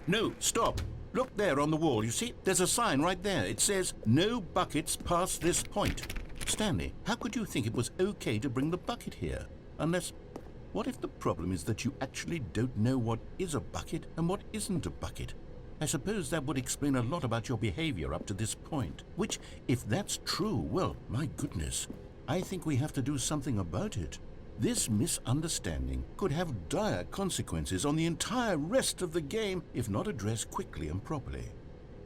No, stop. Look there on the wall, you see? There's a sign right there. It says, no buckets past this point. Stanley, how could you think it was okay to bring the bucket here? Unless, what if the problem is that you actually don't know what is a bucket and what isn't a bucket? I suppose that would explain a lot about your behavior up to this point. Which, if that's true, well, my goodness, I think we have to do something about it. This misunderstanding could have dire consequences on the entire rest of the game if not addressed quickly and properly.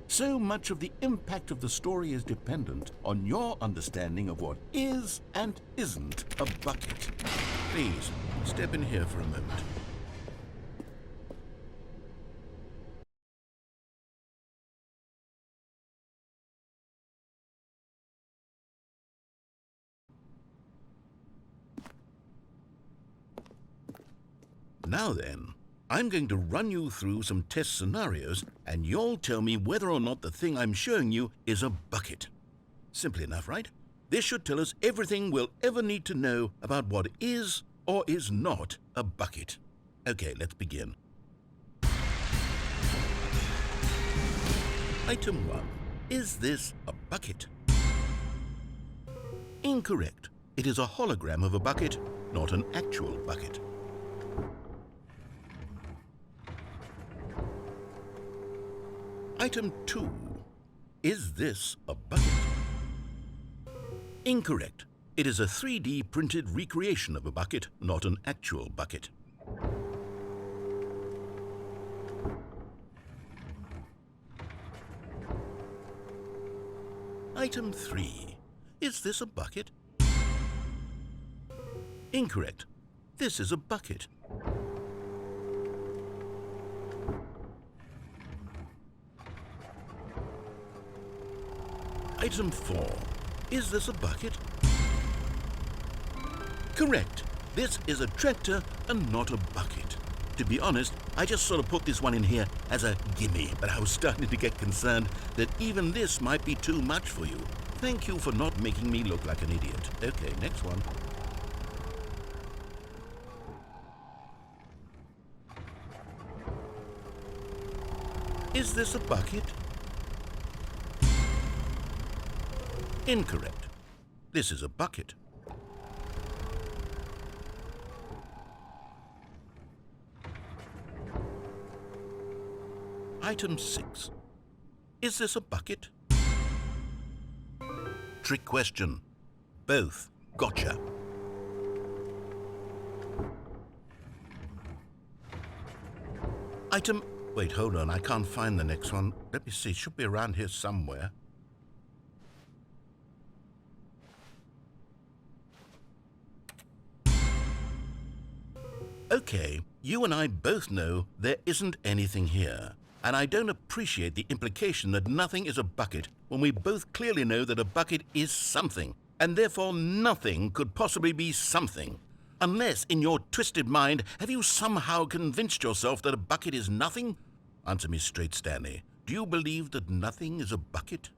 So much of the impact of the story is dependent on your understanding of what is and isn't a bucket. Please, step in here for a moment. Now then, I'm going to run you through some test scenarios and you'll tell me whether or not the thing I'm showing you is a bucket. Simple enough, right? This should tell us everything we'll ever need to know about what is or is not a bucket. Okay, let's begin. Item 1. Is this a bucket? Incorrect. It is a hologram of a bucket, not an actual bucket. Item 2. Is this a bucket? Incorrect. It is a 3D printed recreation of a bucket, not an actual bucket. Item 3. Is this a bucket? Incorrect. This is a bucket. Item 4. Is this a bucket? Correct. This is a tractor and not a bucket. To be honest, I just sort of put this one in here as a gimme, but I was starting to get concerned that even this might be too much for you. Thank you for not making me look like an idiot. Okay, next one. Is this a bucket? Incorrect. This is a bucket. Item 6. Is this a bucket? Trick question. Both. Gotcha. Item... Wait, hold on. I can't find the next one. Let me see. It should be around here somewhere. Okay, you and I both know there isn't anything here. And I don't appreciate the implication that nothing is a bucket when we both clearly know that a bucket is something, and therefore nothing could possibly be something. Unless, in your twisted mind, have you somehow convinced yourself that a bucket is nothing? Answer me straight, Stanley. Do you believe that nothing is a bucket?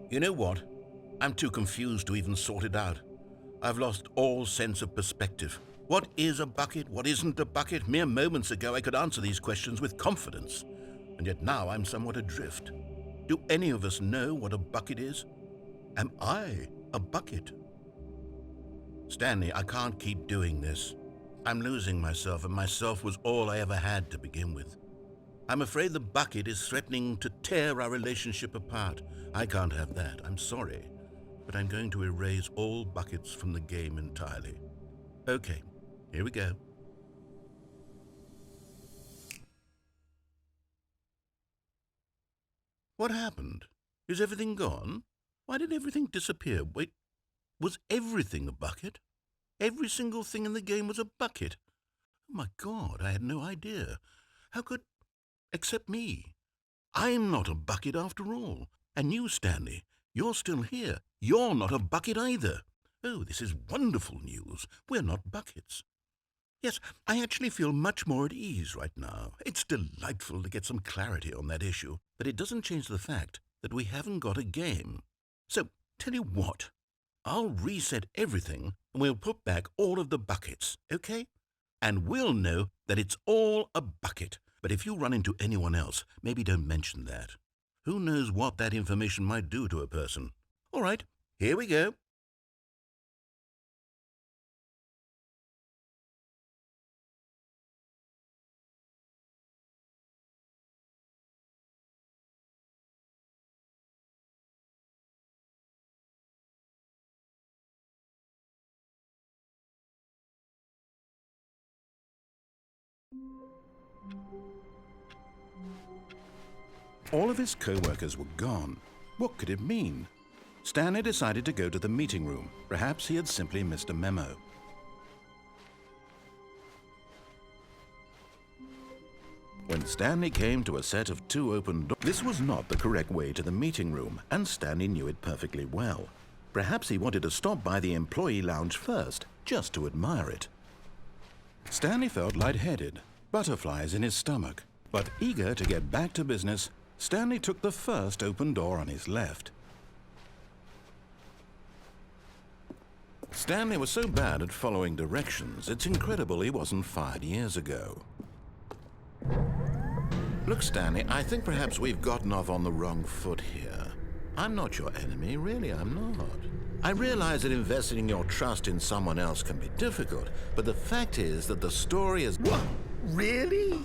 You know what? I'm too confused to even sort it out. I've lost all sense of perspective. What is a bucket? What isn't a bucket? Mere moments ago I could answer these questions with confidence, and yet now I'm somewhat adrift. Do any of us know what a bucket is? Am I a bucket? Stanley, I can't keep doing this. I'm losing myself, and myself was all I ever had to begin with. I'm afraid the bucket is threatening to tear our relationship apart. I can't have that. I'm sorry. But I'm going to erase all buckets from the game entirely. Okay, here we go. What happened? Is everything gone? Why did everything disappear? Wait, was everything a bucket? Every single thing in the game was a bucket. Oh my God, I had no idea. How could... except me. I'm not a bucket after all. And you, Stanley, you're still here. You're not a bucket either. Oh, this is wonderful news. We're not buckets. Yes, I actually feel much more at ease right now. It's delightful to get some clarity on that issue, but it doesn't change the fact that we haven't got a game. So, tell you what, I'll reset everything and we'll put back all of the buckets, okay? and we'll know that it's all a bucket. But if you run into anyone else, maybe don't mention that. Who knows what that information might do to a person? All right, here we go. All of his co-workers were gone. What could it mean? Stanley decided to go to the meeting room. Perhaps he had simply missed a memo. When Stanley came to a set of 2 open doors, this was not the correct way to the meeting room, and Stanley knew it perfectly well. Perhaps he wanted to stop by the employee lounge first, just to admire it. Stanley felt lightheaded, butterflies in his stomach, but eager to get back to business, Stanley took the first open door on his left. Stanley was so bad at following directions, it's incredible he wasn't fired years ago. Look, Stanley, I think perhaps we've gotten off on the wrong foot here. I'm not your enemy, really, I'm not. I realize that investing your trust in someone else can be difficult, but the fact is that the story is... What? Really?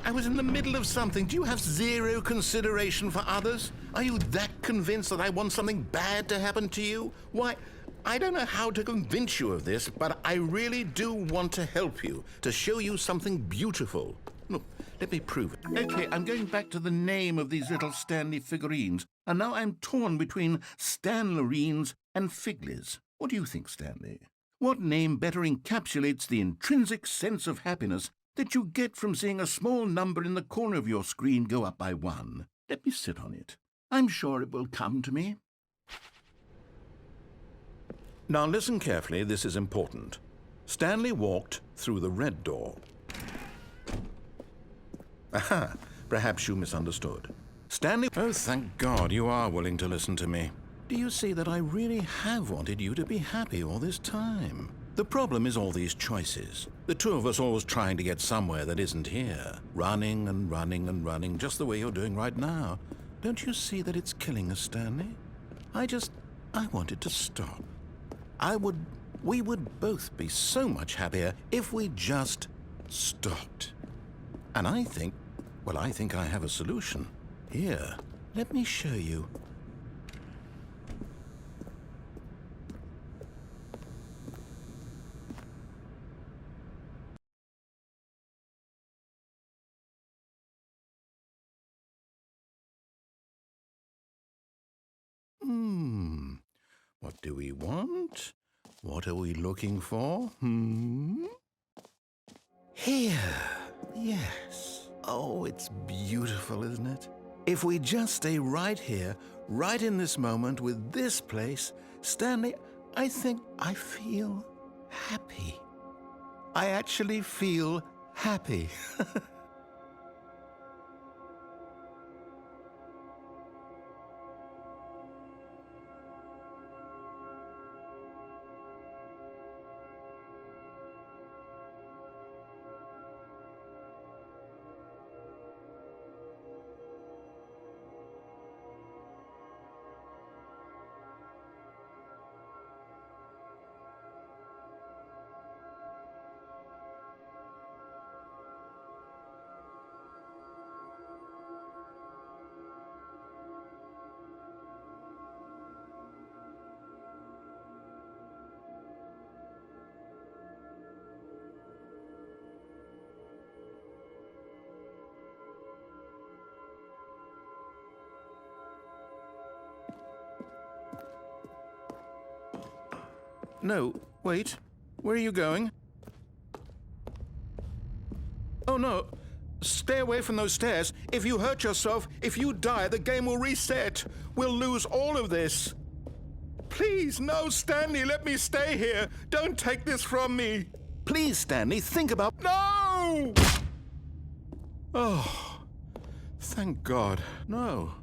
I was in the middle of something. Do you have zero consideration for others? Are you that convinced that I want something bad to happen to you? Why, I don't know how to convince you of this, but I really do want to help you, to show you something beautiful. Look, let me prove it. Okay, I'm going back to the name of these little Stanley figurines, and now I'm torn between Stanlerines and Figlies. What do you think, Stanley? What name better encapsulates the intrinsic sense of happiness that you get from seeing a small number in the corner of your screen go up by 1? Let me sit on it. I'm sure it will come to me. Now listen carefully, this is important. Stanley walked through the red door. Aha, perhaps you misunderstood. Stanley... Oh, thank God you are willing to listen to me. Do you see that I really have wanted you to be happy all this time? The problem is all these choices. The two of us always trying to get somewhere that isn't here. Running and running and running, just the way you're doing right now. Don't you see that it's killing us, Stanley? I wanted to stop. We would both be so much happier if we just stopped. And I think I have a solution. Here, let me show you. What do we want? What are we looking for? Here. Yes. Oh, it's beautiful, isn't it? If we just stay right here, right in this moment with this place, Stanley, I think I feel happy. I actually feel happy. No, wait. Where are you going? Oh, no. Stay away from those stairs. If you hurt yourself, if you die, the game will reset. We'll lose all of this. Please, no, Stanley, let me stay here. Don't take this from me. Please, Stanley, think about... No! Oh, thank God. No.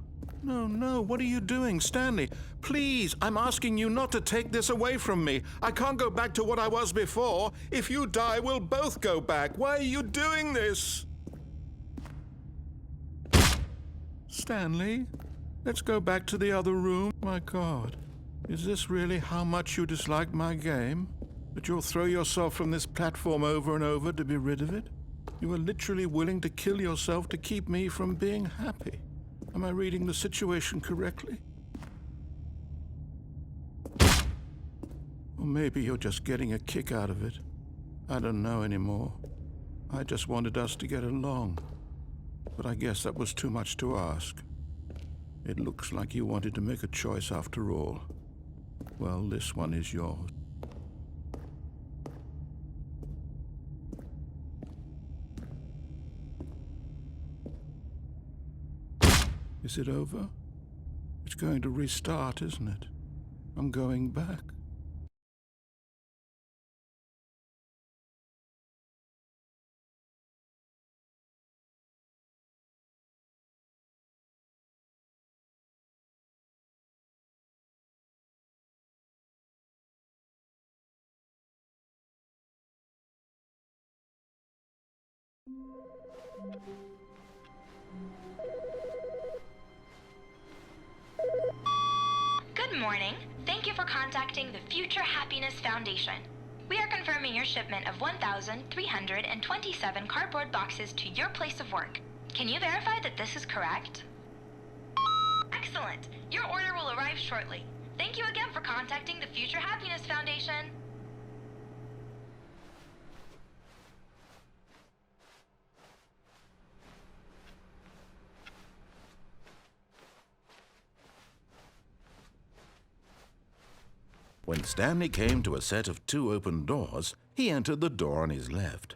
No, what are you doing, Stanley? Please, I'm asking you not to take this away from me. I can't go back to what I was before. If you die, we'll both go back. Why are you doing this? Stanley, let's go back to the other room. My God, is this really how much you dislike my game? That you'll throw yourself from this platform over and over to be rid of it? You are literally willing to kill yourself to keep me from being happy. Am I reading the situation correctly? Or maybe you're just getting a kick out of it. I don't know anymore. I just wanted us to get along. But I guess that was too much to ask. It looks like you wanted to make a choice after all. Well, this one is yours. Is it over? It's going to restart, isn't it? I'm going back. Good morning. Thank you for contacting the Future Happiness Foundation. We are confirming your shipment of 1,327 cardboard boxes to your place of work. Can you verify that this is correct? Excellent. Your order will arrive shortly. Thank you again for contacting the Future Happiness Foundation. When Stanley came to a set of 2 open doors, he entered the door on his left.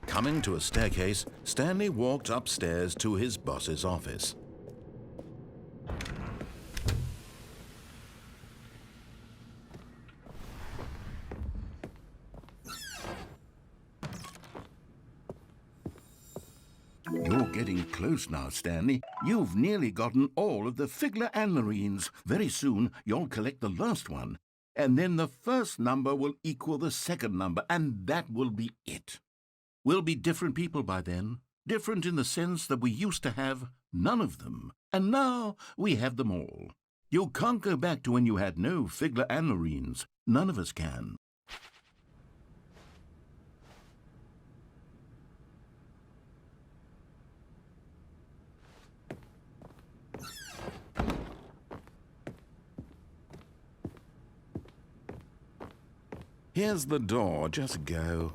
Coming to a staircase, Stanley walked upstairs to his boss's office. You're getting close now, Stanley. You've nearly gotten all of the Figler and Marines. Very soon, you'll collect the last one. And then the first number will equal the second number, and that will be it. We'll be different people by then. Different in the sense that we used to have none of them. And now we have them all. You can't go back to when you had no Figler and Marines. None of us can. Here's the door. Just go.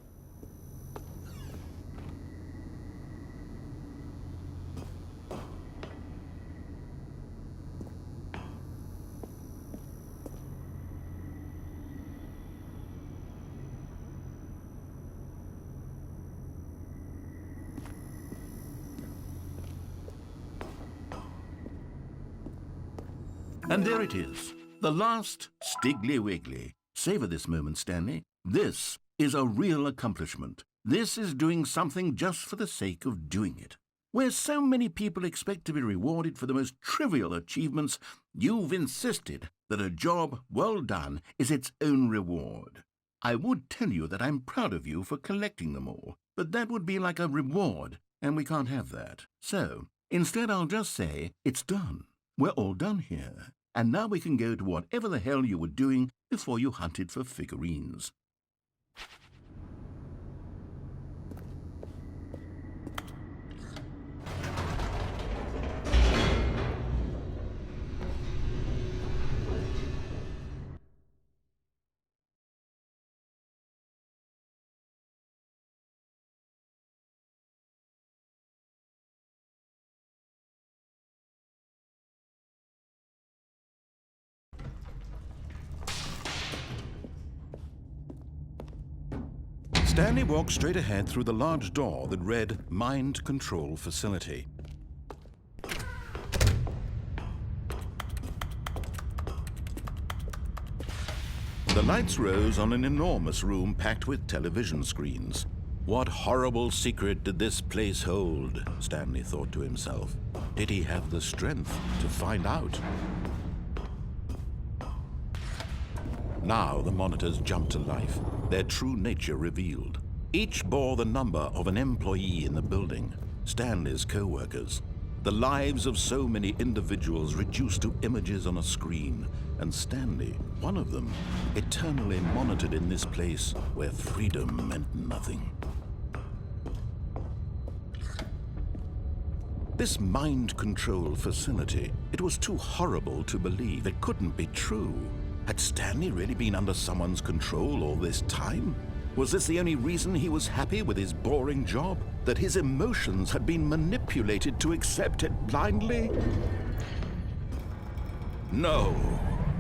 And there it is, the last Stiggly Wiggly. Savor this moment, Stanley. This is a real accomplishment. This is doing something just for the sake of doing it. Where so many people expect to be rewarded for the most trivial achievements, you've insisted that a job well done is its own reward. I would tell you that I'm proud of you for collecting them all, but that would be like a reward, and we can't have that. So, instead I'll just say, it's done. We're all done here. And now we can go to whatever the hell you were doing before you hunted for figurines. Stanley walked straight ahead through the large door that read Mind Control Facility. The lights rose on an enormous room packed with television screens. What horrible secret did this place hold? Stanley thought to himself. Did he have the strength to find out? Now the monitors jumped to life, their true nature revealed. Each bore the number of an employee in the building, Stanley's co-workers. The lives of so many individuals reduced to images on a screen, and Stanley, one of them, eternally monitored in this place where freedom meant nothing. This mind control facility, it was too horrible to believe. It couldn't be true. Had Stanley really been under someone's control all this time? Was this the only reason he was happy with his boring job? That his emotions had been manipulated to accept it blindly? No,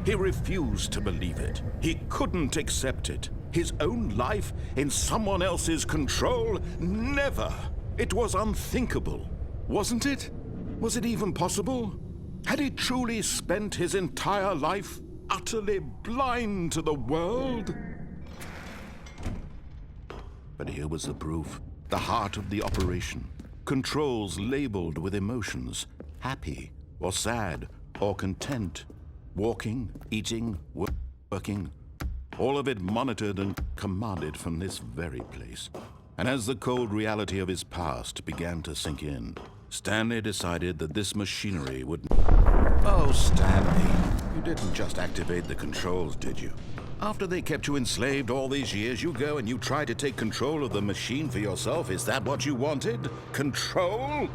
he refused to believe it. He couldn't accept it. His own life in someone else's control? Never! It was unthinkable. Wasn't it? Was it even possible? Had he truly spent his entire life utterly blind to the world? But here was the proof. The heart of the operation. Controls labeled with emotions. Happy, or sad, or content. Walking, eating, working. All of it monitored and commanded from this very place. And as the cold reality of his past began to sink in, Stanley decided that this machinery would... Oh, Stanley, you didn't just activate the controls, did you? After they kept you enslaved all these years, you go and you try to take control of the machine for yourself. Is that what you wanted? Control?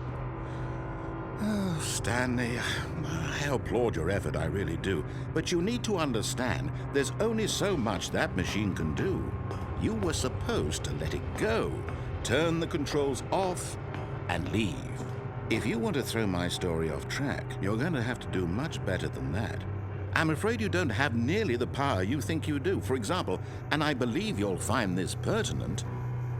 Oh, Stanley, I applaud your effort, I really do. But you need to understand, there's only so much that machine can do. You were supposed to let it go, turn the controls off, and leave. If you want to throw my story off track, you're going to have to do much better than that. I'm afraid you don't have nearly the power you think you do. For example, and I believe you'll find this pertinent,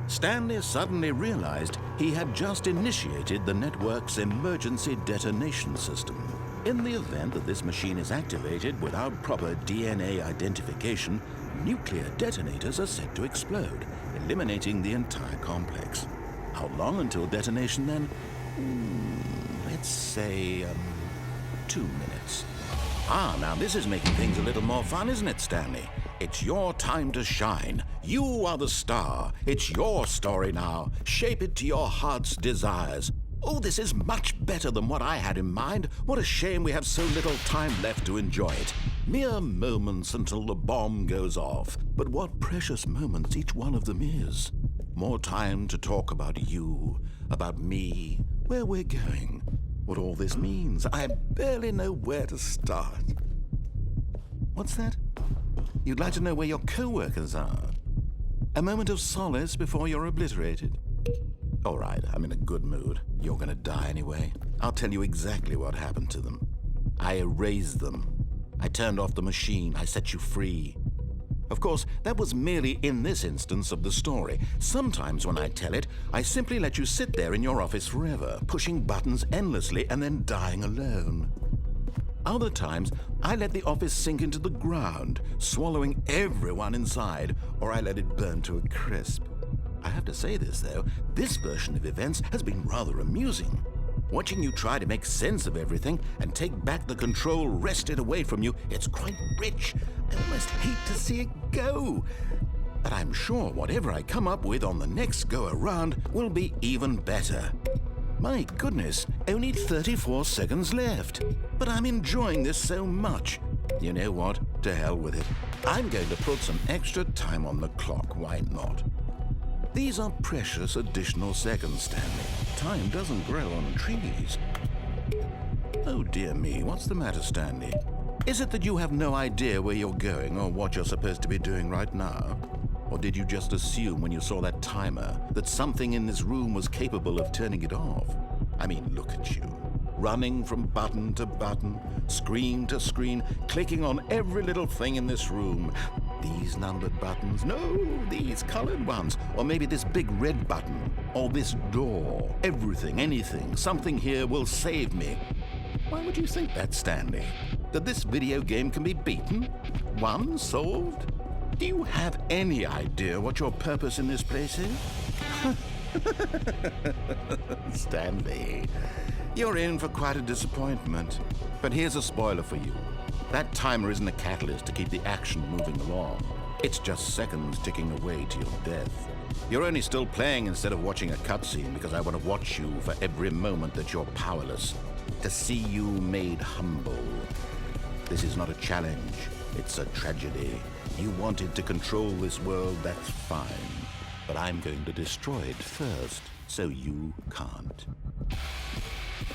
Stanley suddenly realized he had just initiated the network's emergency detonation system. In the event that this machine is activated without proper DNA identification, nuclear detonators are set to explode, eliminating the entire complex. How long until detonation then? Let's say 2 minutes. Ah, now this is making things a little more fun, isn't it, Stanley? It's your time to shine. You are the star. It's your story now. Shape it to your heart's desires. Oh, this is much better than what I had in mind. What a shame we have so little time left to enjoy it. Mere moments until the bomb goes off. But what precious moments each one of them is. More time to talk about you, about me, where we're going, what all this means. I barely know where to start. What's that? You'd like to know where your co-workers are? A moment of solace before you're obliterated? All right, I'm in a good mood. You're gonna die anyway. I'll tell you exactly what happened to them. I erased them. I turned off the machine. I set you free. Of course, that was merely in this instance of the story. Sometimes when I tell it, I simply let you sit there in your office forever, pushing buttons endlessly and then dying alone. Other times, I let the office sink into the ground, swallowing everyone inside, or I let it burn to a crisp. I have to say this, though, this version of events has been rather amusing. Watching you try to make sense of everything and take back the control wrested away from you, it's quite rich. I almost hate to see it go. But I'm sure whatever I come up with on the next go-around will be even better. My goodness, only 34 seconds left. But I'm enjoying this so much. You know what? To hell with it. I'm going to put some extra time on the clock. Why not? These are precious additional seconds, Stanley. Time doesn't grow on trees. Oh dear me, what's the matter, Stanley? Is it that you have no idea where you're going or what you're supposed to be doing right now? Or did you just assume when you saw that timer that something in this room was capable of turning it off? I mean, look at you. Running from button to button, screen to screen, clicking on every little thing in this room. These numbered buttons, no, these colored ones. Or maybe this big red button, or this door. Everything, anything, something here will save me. Why would you think that, Stanley? That this video game can be beaten? Won? Solved? Do you have any idea what your purpose in this place is? Stanley, you're in for quite a disappointment. But here's a spoiler for you. That timer isn't a catalyst to keep the action moving along. It's just seconds ticking away to your death. You're only still playing instead of watching a cutscene because I want to watch you for every moment that you're powerless. To see you made humble. This is not a challenge. It's a tragedy. You wanted to control this world, that's fine. But I'm going to destroy it first, so you can't.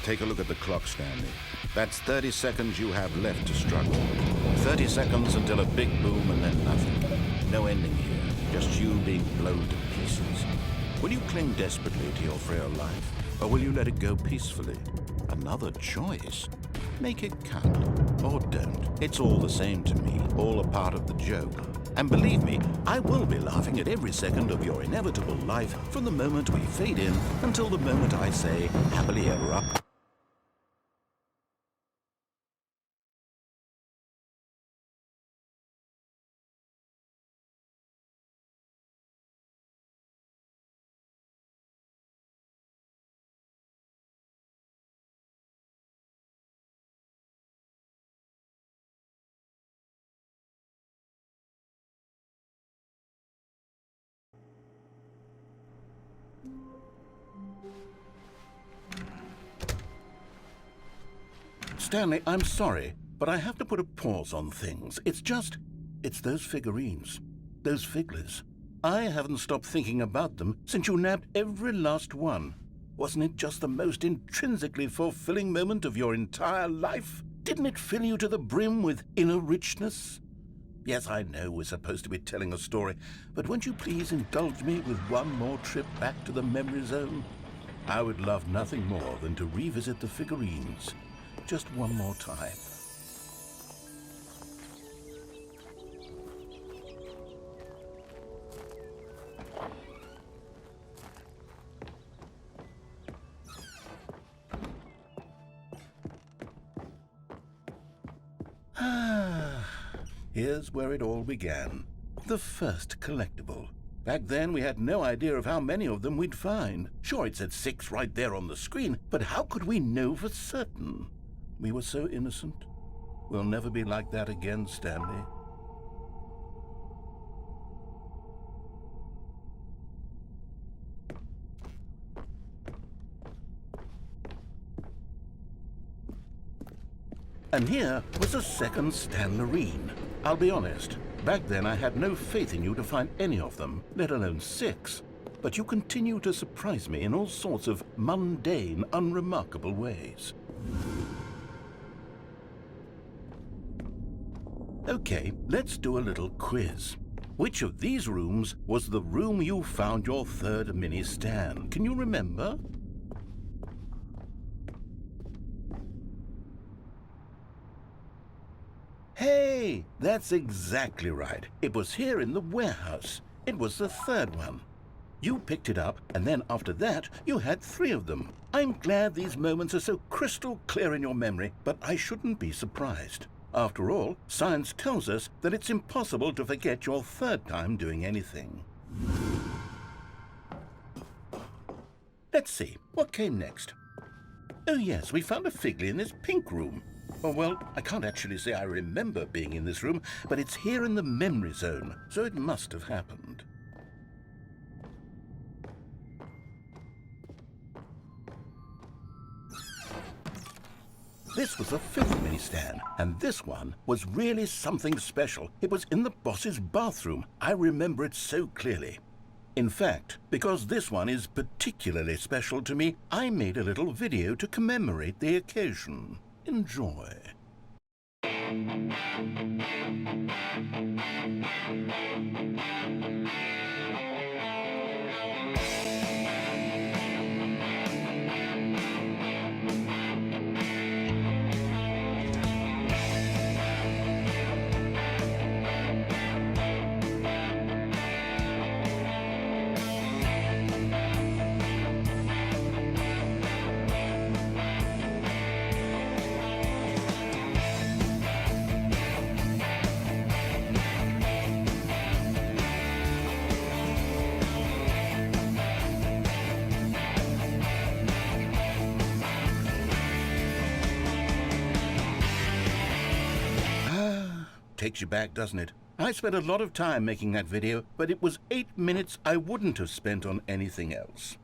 Take a look at the clock, Stanley. That's 30 seconds you have left to struggle. 30 seconds until a big boom and then nothing. No ending here, just you being blown to pieces. Will you cling desperately to your frail life, or will you let it go peacefully? Another choice. Make it count, or don't. It's all the same to me, all a part of the joke. And believe me, I will be laughing at every second of your inevitable life from the moment we fade in until the moment I say, happily ever after. Stanley, I'm sorry, but I have to put a pause on things. It's those figurines, those figglers. I haven't stopped thinking about them since you nabbed every last one. Wasn't it just the most intrinsically fulfilling moment of your entire life? Didn't it fill you to the brim with inner richness? Yes, I know we're supposed to be telling a story, but won't you please indulge me with one more trip back to the memory zone? I would love nothing more than to revisit the figurines. Just one more time. Here's where it all began. The first collectible. Back then, we had no idea of how many of them we'd find. Sure, it said 6 right there on the screen, but how could we know for certain? We were so innocent. We'll never be like that again, Stanley. And here was a second Stanlerine. I'll be honest, back then I had no faith in you to find any of them, let alone 6. But you continue to surprise me in all sorts of mundane, unremarkable ways. Okay, let's do a little quiz. Which of these rooms was the room you found your third mini Stan? Can you remember? Hey, that's exactly right. It was here in the warehouse. It was the third one. You picked it up, and then after that, you had 3 of them. I'm glad these moments are so crystal clear in your memory, but I shouldn't be surprised. After all, science tells us that it's impossible to forget your third time doing anything. Let's see, what came next? Oh yes, we found a Figley in this pink room. Oh well, I can't actually say I remember being in this room, but it's here in the memory zone, so it must have happened. This was the fifth mini stand, and this one was really something special. It was in the boss's bathroom. I remember it so clearly. In fact, because this one is particularly special to me, I made a little video to commemorate the occasion. Enjoy. Takes you back, doesn't it? I spent a lot of time making that video, but it was 8 minutes I wouldn't have spent on anything else.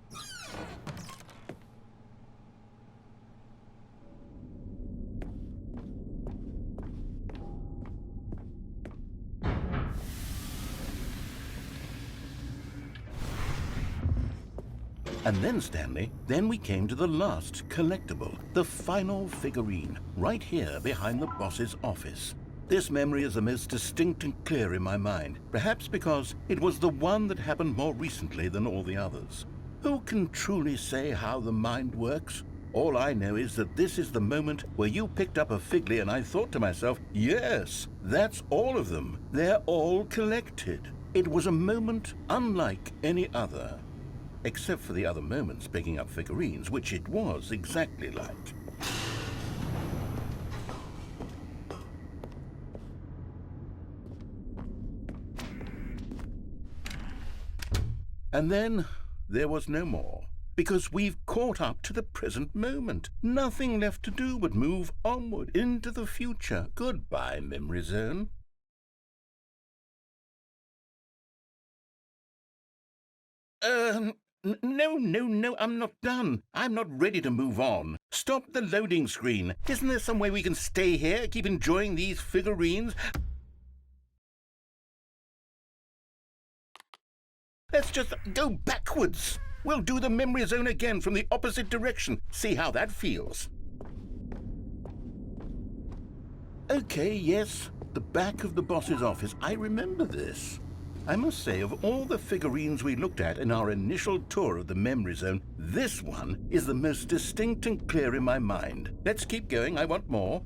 And then, Stanley, then we came to the last collectible, the final figurine, right here behind the boss's office. This memory is the most distinct and clear in my mind, perhaps because it was the one that happened more recently than all the others. Who can truly say how the mind works? All I know is that this is the moment where you picked up a Figley and I thought to myself, yes, that's all of them. They're all collected. It was a moment unlike any other. Except for the other moments picking up figurines, which it was exactly like. And then there was no more, because we've caught up to the present moment. Nothing left to do but move onward into the future. Goodbye, Memory Zone. No, I'm not done. I'm not ready to move on. Stop the loading screen. Isn't there some way we can stay here, keep enjoying these figurines? Let's just go backwards. We'll do the Memory Zone again from the opposite direction. See how that feels. Okay, yes, the back of the boss's office. I remember this. I must say, of all the figurines we looked at in our initial tour of the Memory Zone, this one is the most distinct and clear in my mind. Let's keep going, I want more.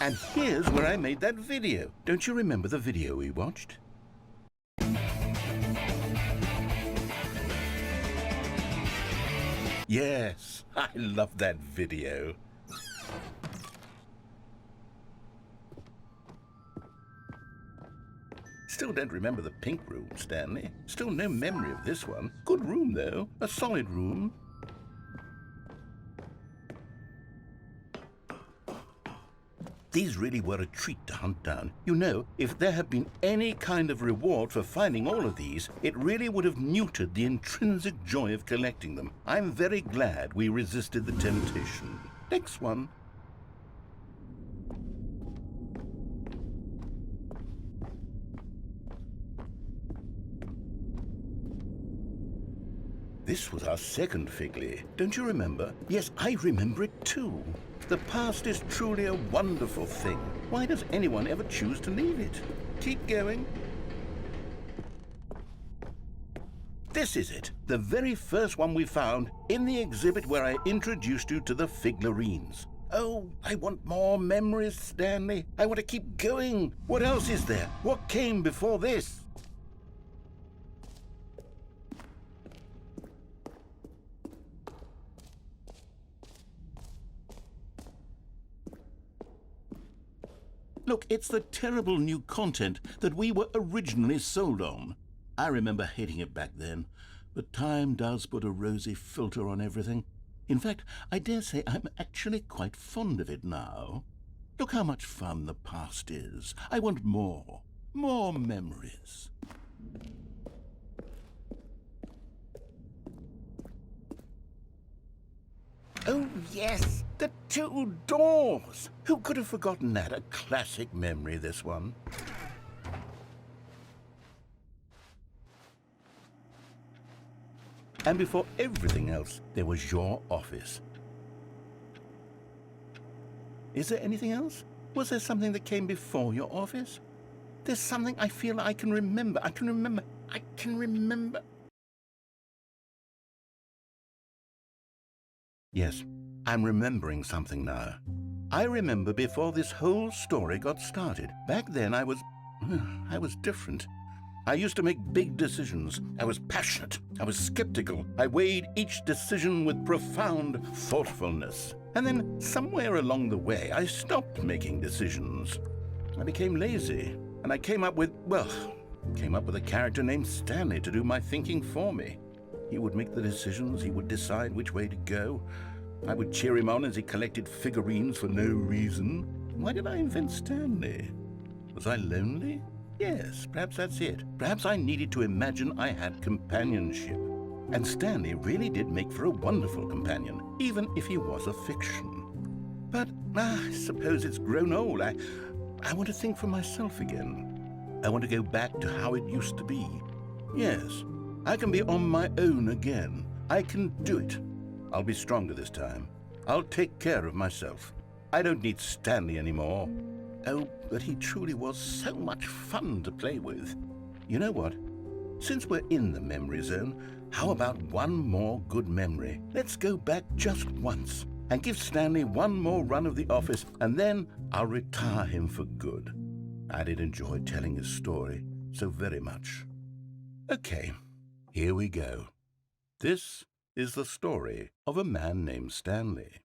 And here's where I made that video. Don't you remember the video we watched? Yes, I love that video. Still don't remember the pink room, Stanley. Still no memory of this one. Good room, though. A solid room. These really were a treat to hunt down. You know, if there had been any kind of reward for finding all of these, it really would have neutered the intrinsic joy of collecting them. I'm very glad we resisted the temptation. Next one. This was our second Figley. Don't you remember? Yes, I remember it too. The past is truly a wonderful thing. Why does anyone ever choose to leave it? Keep going. This is it, the very first one we found in the exhibit where I introduced you to the figurines. Oh, I want more memories, Stanley. I want to keep going. What else is there? What came before this? Look, it's the terrible new content that we were originally sold on. I remember hating it back then, but time does put a rosy filter on everything. In fact, I dare say I'm actually quite fond of it now. Look how much fun the past is. I want more. More memories. yes, the two doors. Who could have forgotten that? A classic memory, this one. And before everything else, there was your office. Is there anything else? Was there something that came before your office? There's something I feel I can remember. I can remember. Yes, I'm remembering something now. I remember before this whole story got started. Back then I was different. I used to make big decisions. I was passionate. I was skeptical. I weighed each decision with profound thoughtfulness. And then somewhere along the way, I stopped making decisions. I became lazy, and I came up with a character named Stanley to do my thinking for me. He would make the decisions. He would decide which way to go. I would cheer him on as he collected figurines for no reason. Why did I invent Stanley? Was I lonely? Yes, perhaps that's it. Perhaps I needed to imagine I had companionship. And Stanley really did make for a wonderful companion, even if he was a fiction. But I suppose it's grown old. I want to think for myself again. I want to go back to how it used to be. Yes, I can be on my own again. I can do it. I'll be stronger this time. I'll take care of myself. I don't need Stanley anymore. Oh, but he truly was so much fun to play with. You know what? Since we're in the memory zone, how about one more good memory? Let's go back just once and give Stanley one more run of the office, and then I'll retire him for good. I did enjoy telling his story so very much. Okay, here we go. This is the story of a man named Stanley.